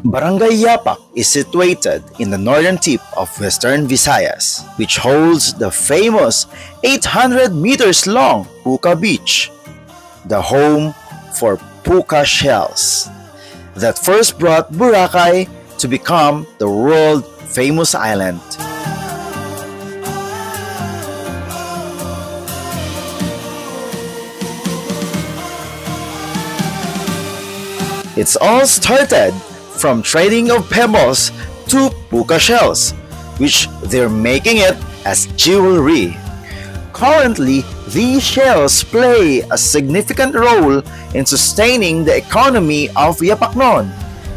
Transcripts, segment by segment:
Barangay Yapak is situated in the northern tip of Western Visayas, which holds the famous 800 meters long Puka Beach, the home for Puka shells that first brought Boracay to become the world-famous island. It's all started from trading of pebbles to puka shells, which they're making it as jewelry. Currently, these shells play a significant role in sustaining the economy of Yapaknon,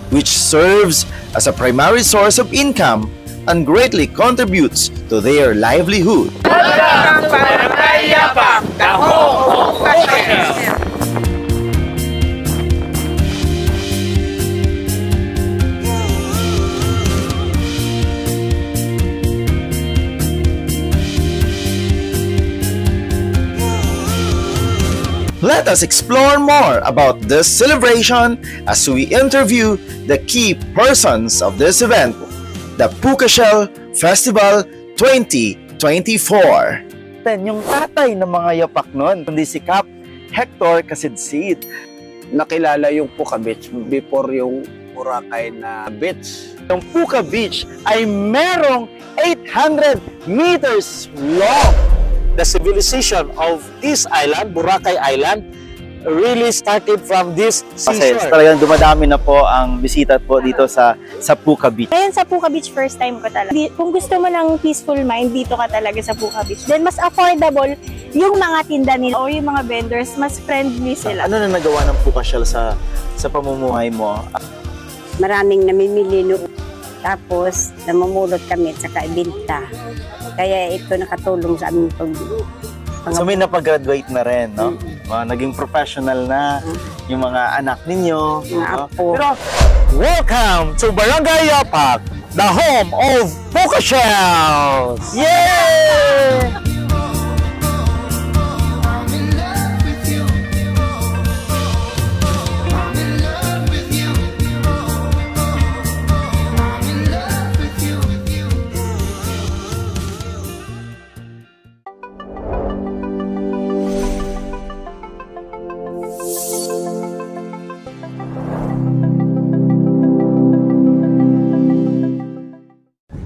which serves as a primary source of income and greatly contributes to their livelihood. Welcome to Barangay Yapak, the home of fashion. Let us explore more about this celebration as we interview the key persons of this event, the Puka Shell Festival 2024. Yung tatay ng mga Yapak nun, kundi si Cap Hector Casidsid. Nakilala yung Puka Beach before yung Boracay na beach. Yung Puka Beach ay merong 800 meters long. The civilization of this island, Boracay Island, really started from this seashore. Kasi talagang dumadami na po ang bisita po dito sa Puka Beach. Ngayon sa Puka Beach, first time ko talaga. Kung gusto mo ng peaceful mind, dito ka talaga sa Puka Beach. Then mas affordable yung mga tinda nila o yung mga vendors, mas friendly sila. Ano na nagawa ng Puka Shell sa pamumuhay mo? Maraming namimili noon. Tapos namumulot kami at saka ibinta. Kaya ito nakatulong sa aming So may napag-graduate na rin, no? Naging professional na yung mga anak ninyo. Mga apo. Pero welcome to Barangay Yapak, the home of Puka Shells! Yay!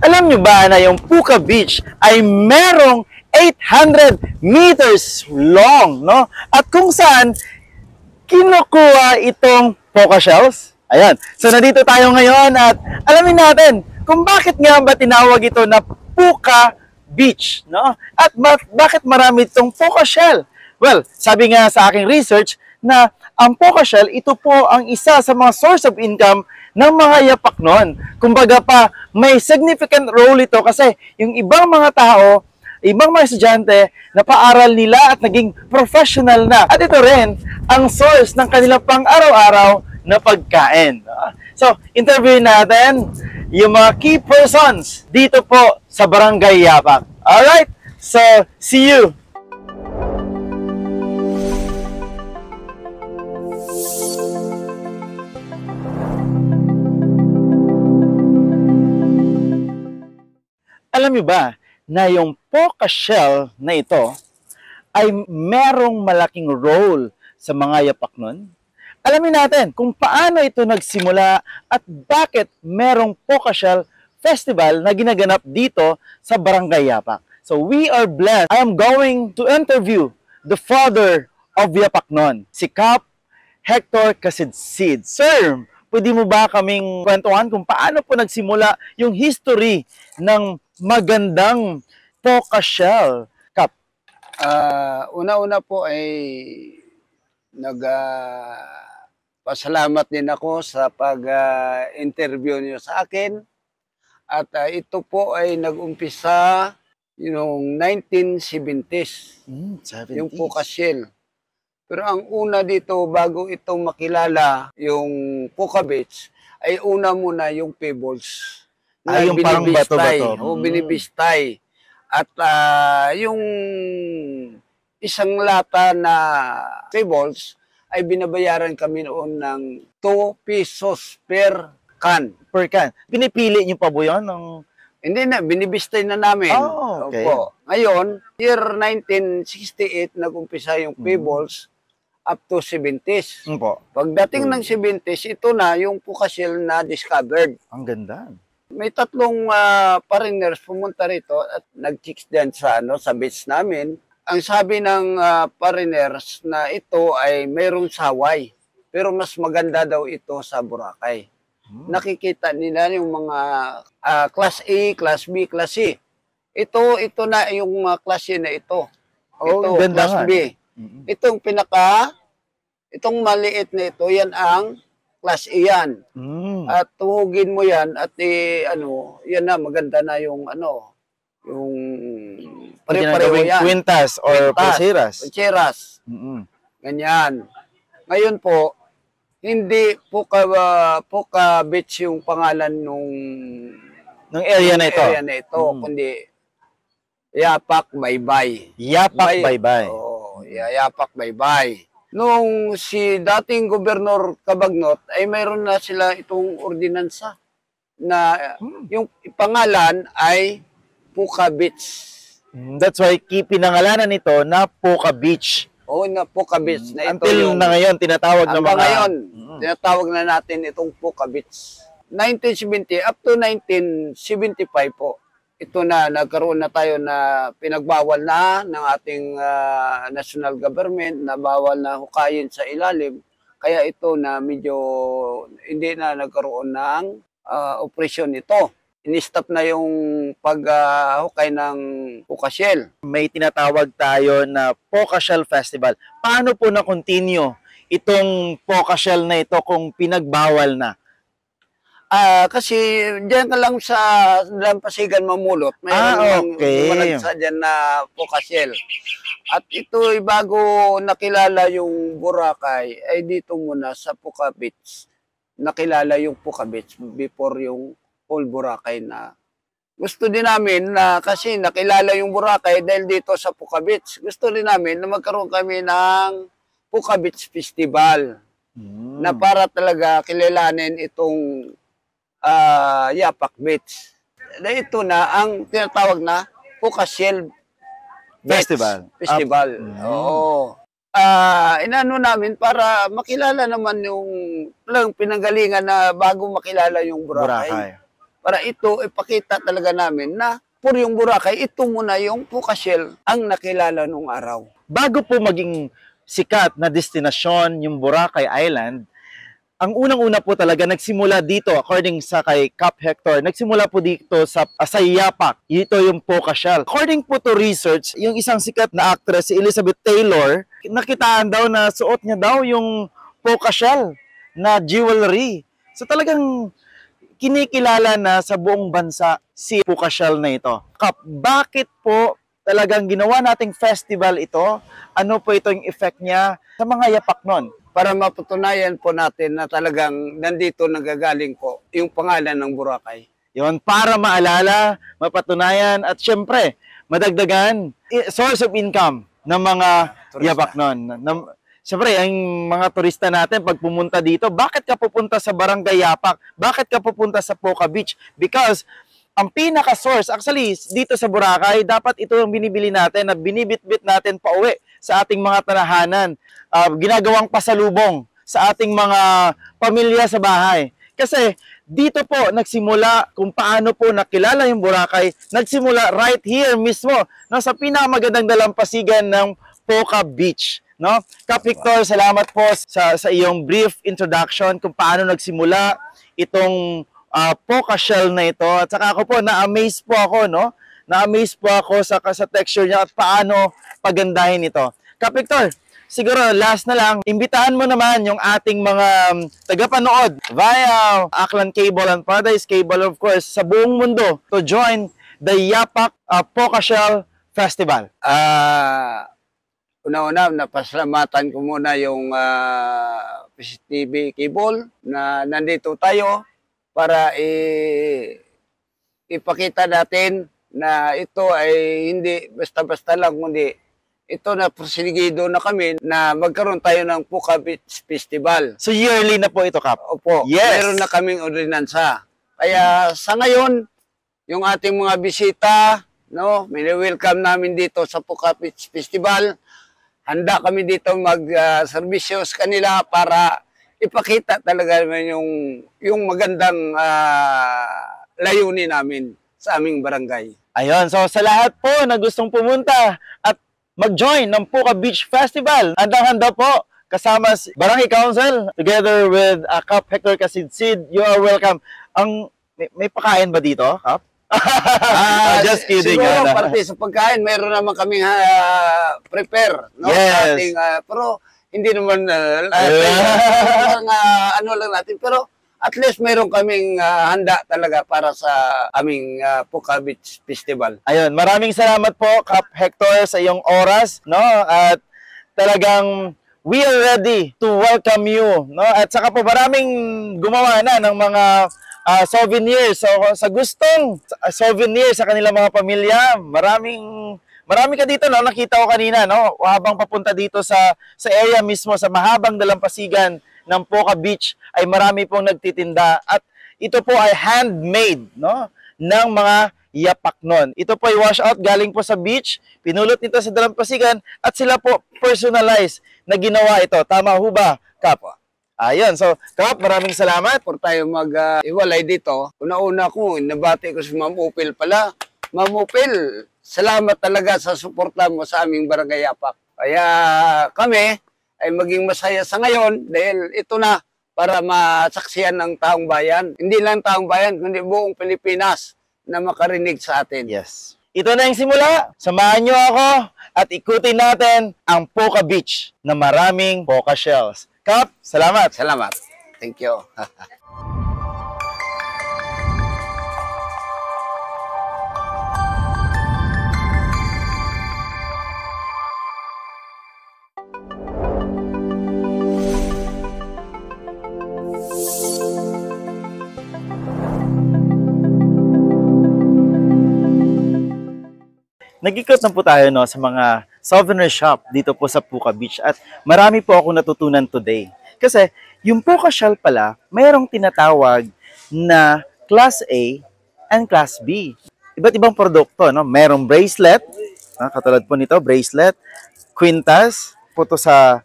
Alam nyo ba na yung Puka Beach ay merong 800 meters long, no? At kung saan kinukuha itong Puka Shells? Ayan. So nandito tayo ngayon at alamin natin kung bakit nga ba tinawag ito na Puka Beach, no? At bakit marami itong Puka Shell? Well, sabi nga sa aking research na ang Puka Shell, ito po ang isa sa mga source of income ng mga Yapaknon. Kumbaga pa, may significant role ito kasi yung ibang mga tao, ibang mga estudyante, napaaral nila at naging professional na. At ito rin ang source ng kanilang pang-araw-araw na pagkain. So, interview natin yung mga key persons dito po sa Barangay Yapak. Alright? So, see you! Alam niyo ba na yung Puka Shell na ito ay merong malaking role sa mga Yapaknon? Alamin natin kung paano ito nagsimula at bakit merong Puka Shell Festival na ginaganap dito sa Barangay Yapak. So we are blessed. I am going to interview the father of Yapaknon, si Cap Hector Casidsid. Sir, pwede mo ba kaming kwentuhan kung paano po nagsimula yung history ng magandang Puka Shell, Cap? Una-una po ay pasalamat din ako sa pag-interview niyo sa akin. At ito po ay nag-umpisa yung 1970s, 70s. yung Puka Shell. Pero ang una dito, bago itong makilala yung Puka Beach, ay una muna yung pebbles. Ay, yung parang bato-bato. O binibistay. At yung isang lata na pebbles ay binabayaran kami noon ng 2 pesos per can. Per can. Pinipili niyo pa po yun? Hindi na, binibistay na namin. Oh, okay. Opo. Ngayon, year 1968, nag-umpisa yung Peebles up to 70s. Po. Pagdating ng 70s, ito na yung Puka-Shell na discovered. Ang ganda. May tatlong foreigners pumunta rito at nag-chicks din sa beach namin. Ang sabi ng foreigners na ito ay mayroong saway. Pero mas maganda daw ito sa Boracay. Nakikita nila yung mga class A, class B, class C. Ito na yung class C na ito. Ito, ganda class nga. B. Itong itong maliit na ito, yan ang class A yan. At tuhugin mo yan at yan na, maganda na yung yung pare-pareho yan. Quintas or Pulseras. Pulseras. Ganyan. Ngayon po, hindi Puka Beach yung pangalan nung area na ito. Kundi Yapak Baybay. Yapak Baybay. Oo, Yapak Baybay. Nung si dating Gobernador Cabagnot ay mayroon na sila itong ordinansa na yung pangalan ay Puka Beach. That's why pinangalanan nito na Puka Beach. Oo, na Puka Beach. Na ito Until na ngayon, tinatawag na mga... ngayon, tinatawag na natin itong Puka Beach. 1970 up to 1975 po. Ito na, nagkaroon na tayo na pinagbawal na ng ating national government na bawal na hukayin sa ilalim. Kaya ito na medyo hindi na nagkaroon ng operasyon ito. In-stop na yung paghukay ng Puka-Shell. May tinatawag tayo na Puka-Shell Festival. Paano po na-continue itong Puka-Shell na ito kung pinagbawal na? Kasi diyan ka lang sa Dalampasigan Mamulot. Mayroon sa diyan na Puka-Shell. At ito ay bago nakilala yung Boracay, ay dito muna sa Puka Beach. Nakilala yung Puka Beach before yung whole Boracay na. Gusto din namin na kasi nakilala yung Boracay dahil dito sa Puka Beach. Gusto din namin na magkaroon kami ng Puka Beach Festival na para talaga kilalanin itong Yapak Beach. Ito na ang tinatawag na Puka-Shell Festival. Oo. Inano namin para makilala naman yung pinanggalingan na bago makilala yung Boracay. Para ito ipakita talaga namin na for yung Boracay, ito muna yung Puka-Shell ang nakilala nung araw. Bago po maging sikat na destinasyon yung Boracay Island, ang unang-una po talaga nagsimula dito, according sa kay Cap Hector, nagsimula po dito sa Yapak. Ito yung Puka-Shell. According po to research, yung isang sikat na actress, si Elizabeth Taylor, nakitaan daw na suot niya daw yung Puka-Shell na jewelry. So talagang kinikilala na sa buong bansa si Puka-Shell na ito. Kap, bakit po talagang ginawa nating festival ito? Ano po itong effect niya sa mga yapak nun? Para mapatunayan po natin na talagang nandito nanggagaling po yung pangalan ng Boracay. Yon, para maalala, mapatunayan, at syempre, madagdagan, source of income ng mga yapak nun. Siyempre, ang mga turista natin, pag pumunta dito, bakit ka pupunta sa Barangay Yapak? Bakit ka pupunta sa Puka Beach? Because ang pinaka-source, actually, dito sa Boracay, dapat ito yung binibili natin, na binibitbit natin pauwi sa ating mga tanahanan. Ginagawang pasalubong sa ating mga pamilya sa bahay. Kasi dito po nagsimula kung paano po nakilala yung Boracay, nagsimula right here mismo, no, sa pinakamagandang dalampasigan ng Puka Beach. No? Kap Victor, salamat po sa iyong brief introduction kung paano nagsimula itong Puka-Shell na ito. At saka ako po, na-amaze po ako, no? Na-amaze po ako sa texture niya at paano pagandahin ito. Kap Victor, siguro last na lang, imbitahan mo naman yung ating mga tagapanood via Aklan Cable and Paradise Cable, of course, sa buong mundo to join the Yapak Puka-Shell Festival. Una-una, napasalamatan ko muna yung PCTV Cable na nandito tayo para ipakita natin na ito ay hindi basta-basta lang, kundi ito na prosigido na kami na magkaroon tayo ng Puka Beach Festival. So yearly na po ito, Kap? Opo, Yes. meron na kaming ordinansa. Kaya sa ngayon, yung ating mga bisita, no, welcome namin dito sa Puka Beach Festival. Handa kami dito mag-servisyo sa kanila para ipakita talaga naman yung magandang layunin namin sa aming barangay. Ayun, so sa lahat po na gustong pumunta at mag-join ng Puka Beach Festival, handang-handa po kasama si Barangay Council together with Kap Hector Kasidsid. You are welcome. May pakain ba dito, Kap? Just kidding. Siguro parte sa pagkain, meron naman kaming prepare. No? Yes. Ating, pero hindi naman ano lang natin. Pero at least meron kaming handa talaga para sa aming Puka Beach Festival. Ayun, maraming salamat po, Kap Hector, sa iyong oras, no? At talagang we are ready to welcome you, no? At saka po maraming gumawa na ng mga souvenirs. So sa gustong souvenir sa kanilang mga pamilya, marami ka dito, no? Nakita ko kanina, no? Habang papunta dito sa area mismo, sa mahabang dalampasigan ng Puka Beach, ay marami pong nagtitinda. At ito po ay handmade, no? Ng mga yapak nun. Ito po ay wash out galing po sa beach, pinulot nito sa dalampasigan, at sila po personalized na ginawa ito. Tama ho ba, Kap? Ayun, so Kap, maraming salamat. For tayo mag-iwalay dito, una-una ko, nabati ko si Ma'am Upil pala. Ma'am Upil, salamat talaga sa suporta mo sa aming Barangay Yapak. Kaya kami ay maging masaya sa ngayon dahil ito na para masaksiyan ng taong bayan. Hindi lang taong bayan, kundi buong Pilipinas na makarinig sa atin. Yes. Ito na yung simula. Samahan nyo ako at ikutin natin ang Puka Beach na maraming Puka Shells. Kap, salamat. Salamat. Thank you. Nag-ikot na po tayo, no, sa mga souvenir shop dito po sa Puka Beach at marami po ako natutunan today. Kasi yung Puka Shell pala, mayroong tinatawag na Class A and Class B. Iba't ibang produkto, no? Merong bracelet, katulad po nito, bracelet, quintas, po to sa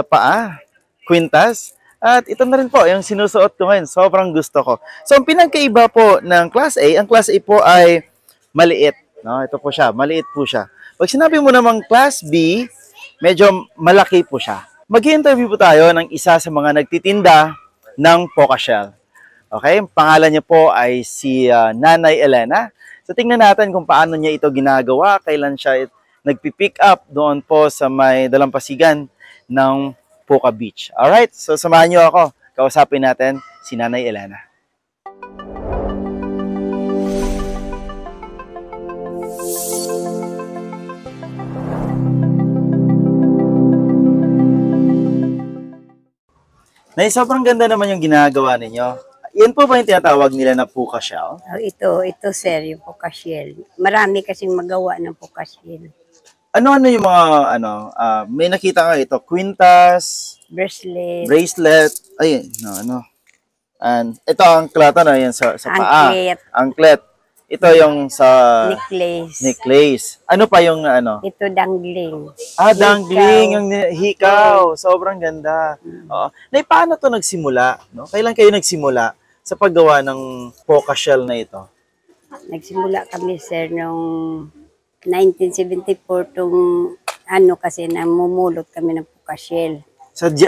paa, quintas, at ito na rin po yung sinusuot ko ngayon. Sobrang gusto ko. So ang pinagkaiba po ng Class A, ang Class A po ay maliit. No, ito po siya, maliit po siya. Pag sinabi mo namang Class B, medyo malaki po siya. Mag-i-interview po tayo ng isa sa mga nagtitinda ng Puka Shell. Okay, ang pangalan niya po ay si Nanay Elena. So tingnan natin kung paano niya ito ginagawa, kailan siya nagpi-pick up doon po sa may dalampasigan ng Puka Beach. Alright, so samahan niyo ako. Kausapin natin si Nanay Elena. Nay, sobrang ganda naman yung ginagawa ninyo. Yan po ba yung tinatawag nila na Puka Shell? Oh, ito sir, yung Puka Shell. Marami kasing magawa ng Puka Shell. Ano-ano yung mga, may nakita ka ito, quintas, bracelet, ayun, and ito ang klata na yan sa paa. Anklet. Ito yung sa necklace. Ano pa yung Ito dangling. Dangling, yung hikaw. Sobrang ganda. Oo. Nay, paano to nagsimula? No? Kailan kayo nagsimula sa paggawa ng Puka Shell na ito? Nagsimula kami sir noong 1974 kasi namumulot kami ng Puka Shell.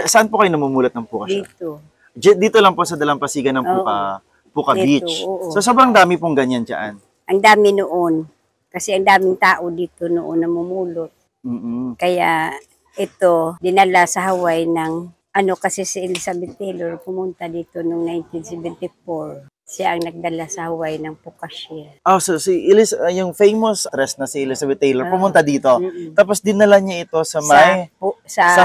Saan po kayo namumulot ng Puka Shell? Dito lang po sa dalampasigan ng Puka Beach. Oo. So, sobrang dami pong ganyan dyan. Ang dami noon. Kasi ang daming tao dito noon namumulot. Kaya ito, dinala sa Hawaii ng, kasi si Elizabeth Taylor pumunta dito noong 1974. Siya ang nagdala sa Hawaii ng Puka Shell. Oh, so si yung famous actress na si Elizabeth Taylor pumunta dito. Tapos dinala niya ito sa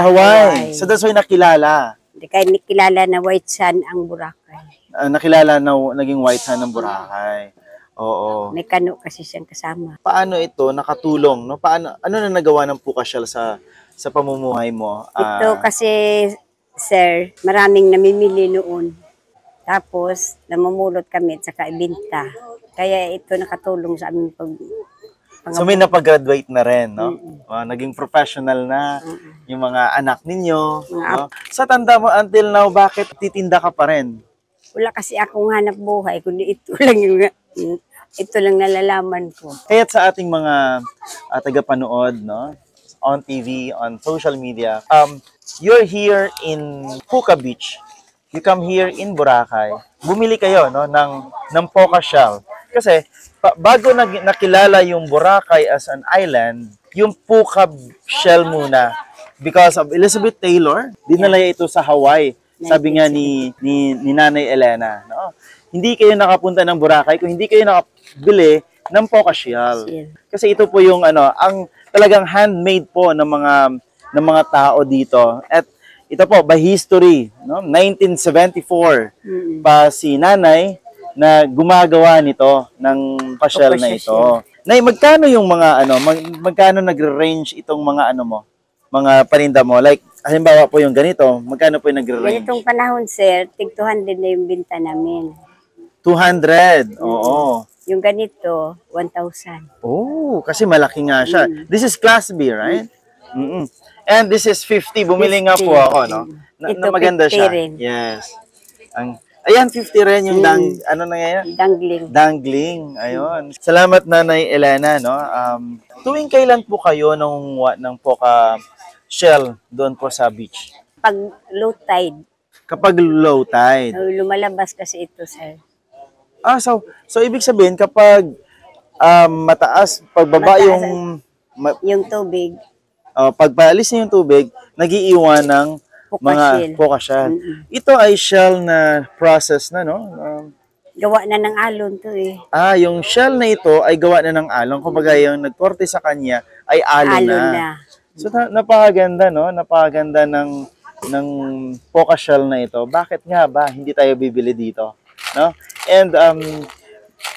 Hawaii. So that's why nakilala. Kaya nakilala na White Sand ang Boracay. Nakilala na naging White Sand ng Boracay. Oo. May kano kasi siyang kasama. Paano ito nakatulong, no? Ano na nagawa ng Pukasyal sa pamumuhay mo? Ito kasi, sir, maraming namimili noon. Tapos, namumulot kami at saka ibinta. Kaya ito nakatulong sa amin So may napag-graduate na rin, no? Naging professional na yung mga anak ninyo, no? Sa tanda mo until now, bakit titinda ka pa rin? Wala kasi akong hanap buhay, kundi ito lang nalalaman ko. Kaya't sa ating mga tagapanood, no? On TV, on social media, you're here in Puka Beach. You come here in Boracay. Bumili kayo, no, ng Pukasyal. Kasi bago nakilala yung Boracay as an island, yung Pukasyal muna. Because of Elizabeth Taylor, dinala ito sa Hawaii. Sabi nga ni Nanay Elena, no? Hindi kayo nakapunta ng Boracay kung hindi kayo nakabili ng Pukasyal. Kasi ito po yung ang talagang handmade po ng mga tao dito. At ito po by history, no? 1974 pa si Nanay na gumagawa nito ng pasyal na ito. Nay, magkano yung mga magkano nagre-range itong mga mga paninda mo? Like halimbawa po yung ganito, magkano po yung nagre-range? Ganitong panahon, sir, tig 200 na yung binta namin. 200. Oo. Yung ganito, 1,000. Oh, kasi malaki nga siya. This is Class B, right? And this is 50. Bumili nga po ako, no? Ito, maganda 50 siya. rin. Yes. Ayan, 50 rin yung ano na ngayon? Dangling. Dangling. Ayun. Salamat, Nanay Elena, no? Tuwing kailan po kayo ng Puka Shell doon po sa beach? Pag low tide, Kapag low tide. lumalabas kasi ito, sir. So ibig sabihin kapag mataas, pagbaba Mataas yung Yung tubig, pagpaalis niya yung tubig, nagiiwan ng mga Pukasyal. Pukasyal. Ito ay shell na process na, no? gawa na ng alon to eh. Yung shell na ito ay gawa na ng alon. Kumbaga yung nagkorte sa kanya ay alon Alon na. na. So napakaganda, no? Napakaganda ng Pukasyal na ito. Bakit nga ba hindi tayo bibili dito? No? And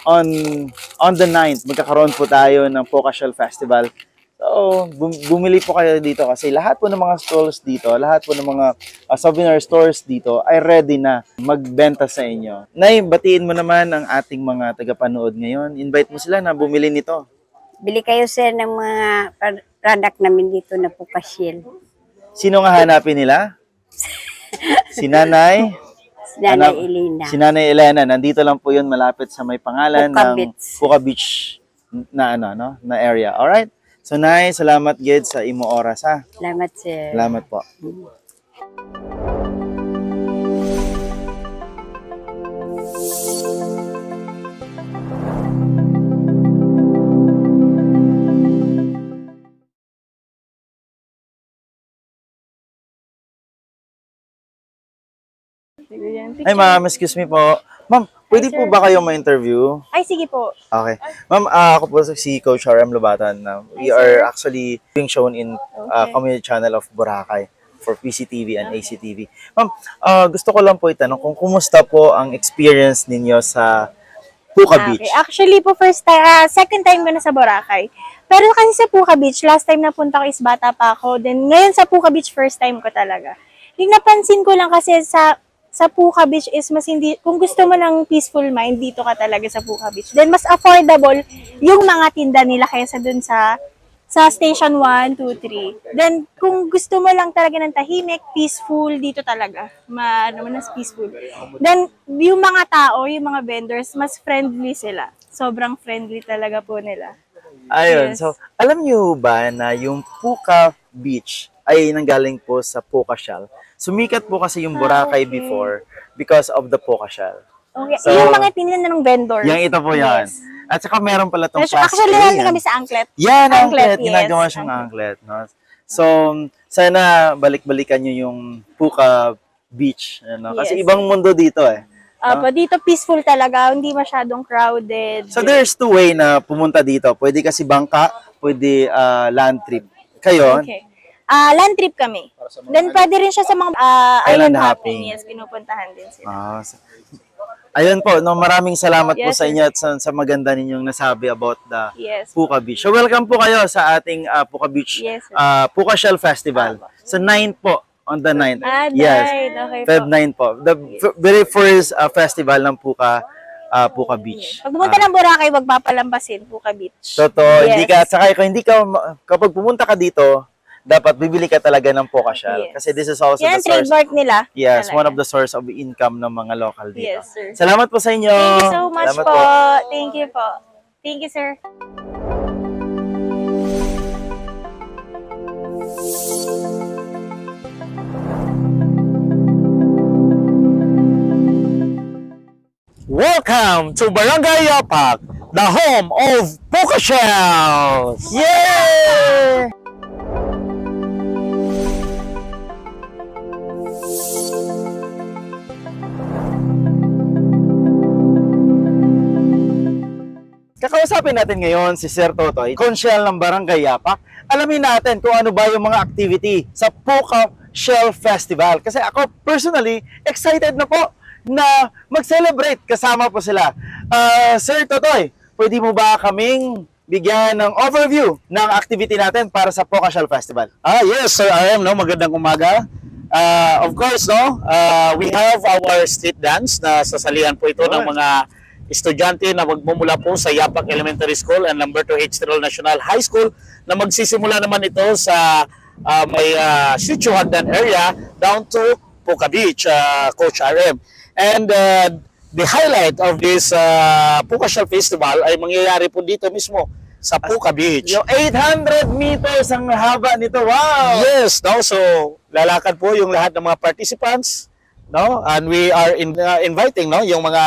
on the 9th, magkakaroon po tayo ng Pukasyal Festival. So, bumili po kayo dito kasi lahat po ng mga stalls dito, lahat po ng mga souvenir stores dito ay ready na magbenta sa inyo. Nay, batiin mo naman ang ating mga tagapanood ngayon. Invite mo sila na bumili nito. Bili kayo, sir, ng mga product namin dito na Pukasyal. Sino nga hanapin nila? Si Nanay? Si Nanay Elena. Si Nanay Elena. Nandito lang po yun malapit sa may pangalan Puka ng Beach. Puka Beach na na area. Alright? So, Nay, salamat gid sa imo oras, ha? Salamat, sir. Salamat po. Ay, ma'am, excuse me po. Ma'am, pwede po ba kayo ma-interview? Ay, sige po. Okay. Ma'am, ako po si Coach RM Lubatan. We are actually being shown in community channel of Boracay for PCTV and ACTV. Ma'am, gusto ko lang po itanong kung kumusta po ang experience ninyo sa Puka Beach. Actually po, second time ko na sa Boracay. Pero kasi sa Puka Beach, last time na punta ko is bata pa ako. Then ngayon sa Puka Beach, first time ko talaga. Yung napansin ko lang kasi sa Puka Beach is mas hindi, kung gusto mo ng peaceful mind, dito ka talaga sa Puka Beach. Then mas affordable yung mga tinda nila kaysa dun sa Station 1, 2, 3. Then kung gusto mo lang talaga ng tahimik, peaceful, dito talaga. Mas peaceful. Then yung mga tao, yung mga vendors, mas friendly sila. Sobrang friendly talaga po nila. Ayun. Yes. So, alam niyo ba na yung Puka Beach ay nanggaling po sa Pukasyal? Sumikat po kasi yung Boracay before because of the Pukasyal. Okay. So, yung mga tinda ng vendors. Yang ito po yan. Yes. At saka meron pala itong Actually, nandun kami sa Anglet. Yan, anglet. Yes. Ginagawa siyang anglet. No? So, sana balik-balikan nyo yung Puka Beach. Ano? Kasi Yes. ibang mundo dito eh. Dito peaceful talaga, hindi masyadong crowded. So, there's two way na pumunta dito. Pwede kasi bangka, pwede land trip. Kayo, Okay. Land trip kami. Then pwede rin siya sa mga island Island hopping. hopping. Yes, pinupuntahan din sila. Ayun po, no, maraming salamat po Yes, sa sir. inyo at sa maganda ninyong nasabi about the Yes. Puka Beach. So welcome po kayo sa ating Puka Beach Yes, sir. Puka Shell Festival. Sa 9th po, on the 9th. Yes. Yes, Okay po. Feb 9 po. The very first festival ng Puka Beach. Pag pumunta ng Boracay, wag papalambasin, Puka Beach. Totoo, Yes. hindi ka, saka kapag pumunta ka dito, dapat bibili ka talaga ng Puka Shell. Yes. Kasi this is also Yan the ang source. trademark nila. Yes, Talaga. one of the source of income ng mga local dito. Yes, sir. Salamat po sa inyo. Thank you so much Salamat po. Thank you po. Thank you, sir. Welcome to Barangay Yapak, the home of Puka Shells! Yay! Kakausapin natin ngayon si Sir Totoy, konsyel ng Barangay Yapak. Alamin natin kung ano ba yung mga activity sa Puka Shell Festival. Kasi ako personally, excited na po na mag-celebrate kasama po sila. Sir Totoy, pwede mo ba kaming bigyan ng overview ng activity natin para sa Puka Shell Festival? Yes, Sir RM, no? Magandang umaga. Of course, no? We have our street dance na sasalihan po ito ng mga estudyante na magmumula po sa Yapak Elementary School and number 2 H. Tirol National High School na magsisimula naman ito sa may Sitio Hagdan area down to Puka Beach, Coach RM. And the highlight of this Puka Shell Festival ay mangyayari po dito mismo sa Puka Beach. Yung 800 meters ang haba nito. Wow! Yes, no? So lalakad po yung lahat ng mga participants, no? And we are inviting, no, yung mga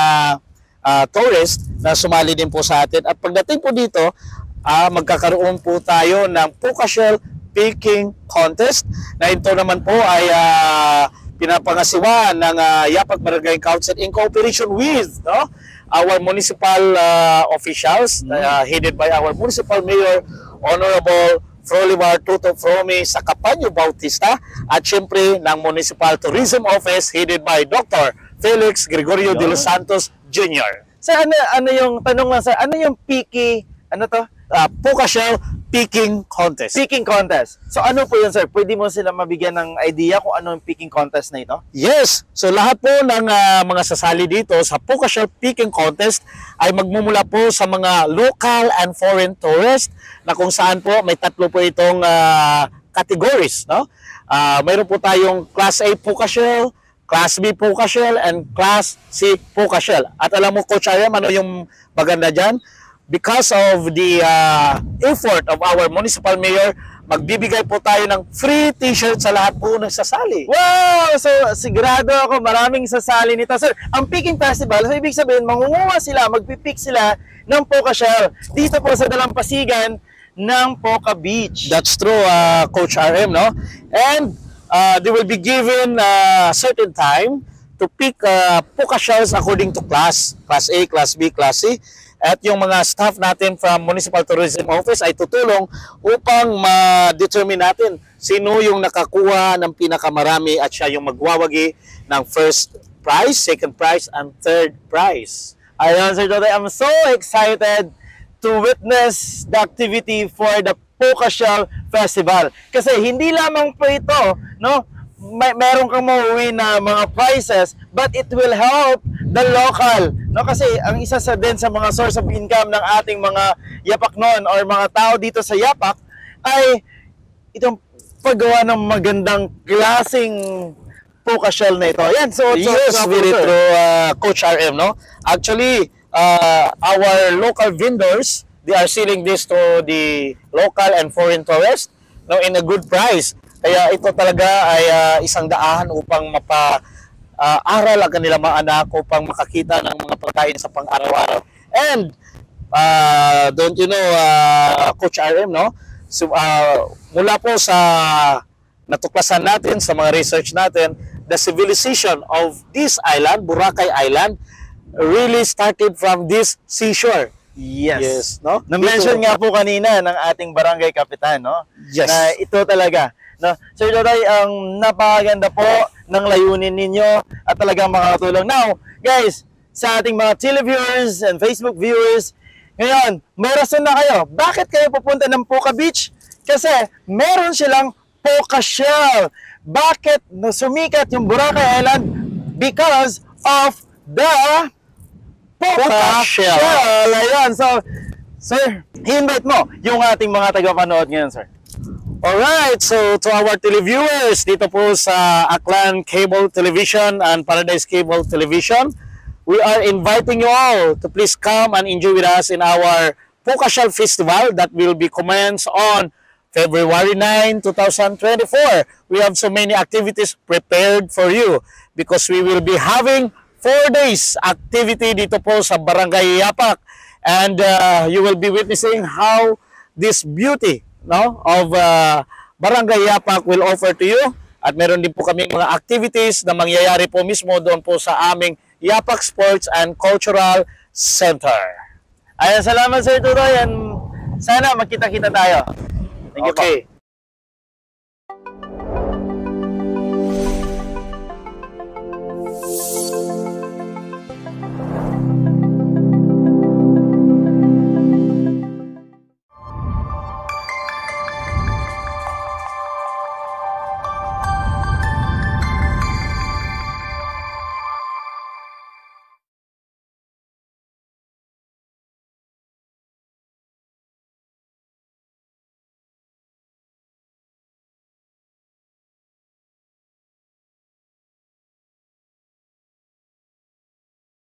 tourists na sumali din po sa atin. At pagdating po dito, magkakaroon po tayo ng Puka Shell Picking Contest na ito naman po ay pinapangasiwa ng Yapak Barangay Council in cooperation with, no, our municipal officials, headed by our municipal mayor, Honorable Frolivar Tuto Fromi Sakapanyo Bautista, at syempre ng Municipal Tourism Office headed by Dr. Felix Gregorio de los Santos Jr. Sir, ano yung tanong lang sir, ano yung Puka Shell Picking Contest. picking contest? So ano po yun sir? Pwede mo sila mabigyan ng idea kung ano yung picking contest na ito? Yes. So lahat po ng mga sasali dito sa Puka Shell Picking Contest ay magmumula po sa mga local and foreign tourists na kung saan po may tatlo po itong categories, no? Mayroon po tayong Class A Puka Shell, Class B Puka Shell, and Class C Puka Shell. At alam mo, Coach Ariam, ano yung maganda dyan? Because of the effort of our municipal mayor, magbibigay po tayo ng free t-shirt sa lahat po ng sasali. Wow! So sigurado ako maraming sasali nito. Sir, ang picking festival, so ibig sabihin, mangunguha sila, magpipick sila ng Puka Shell dito po sa Dalampasigan ng Puka Beach. That's true, Coach RM, no? And they will be given a certain time to pick Puka Shells according to class. Class A, Class B, Class C. At yung mga staff natin from Municipal Tourism Office ay tutulong upang ma-determine natin sino yung nakakuha ng pinakamarami at siya yung magwawagi ng first prize, second prize, and third prize. Ayun, Sir Totoy, I'm so excited to witness the activity for the Puka Shell Festival. Kasi hindi lamang po ito, no? Meron kang mauwi na mga prizes, but it will help the local, no? Kasi ang isa din sa mga source of income ng ating mga Yapaknon or mga tao dito sa Yapak ay itong paggawa ng magandang klaseng Puka Shell na ito. Yan, so Yes, very true, Coach RM, no? Actually, our local vendors, they are selling this to the local and foreign tourists, no, in a good price. Kaya ito talaga ay isang daan upang aral ang kanilang mga anak upang makakita ng mga pagkain sa pang-araw-araw. And don't you know, Coach RM, no? So, mula po sa natuklasan natin, sa mga research natin, the civilization of this island, Boracay Island, really started from this seashore. Yes. No? Na-mention nga po kanina ng ating barangay kapitan, no? Yes. Na ito talaga. No? Sir Totoy, ang napakaganda po ng layunin ninyo at talagang makakatulong. Now, guys, sa ating mga televiewers and Facebook viewers. Ngayon, may rason na kayo. Bakit kayo pupunta ng Puka Beach? Kasi meron silang Puka Shell. Bakit sumikat yung Boracay Island? Because of the Puka Shell. Ayan, so, sir, i-invite mo yung ating mga tagapanood ngayon, sir. Alright, so to our televiewers dito po sa Aklan Cable Television and Paradise Cable Television, we are inviting you all to please come and enjoy with us in our Puka Shell Festival that will be commenced on February 9, 2024. We have so many activities prepared for you because we will be having 4 days activity dito po sa Barangay Yapak, and you will be witnessing how this beauty of Barangay Yapak will offer to you. At meron din po kami mga activities na mangyayari po mismo doon po sa aming Yapak Sports and Cultural Center. Ayan, salamat Sir Tutoy, and sana magkita-kita tayo. Thank you po. Okay.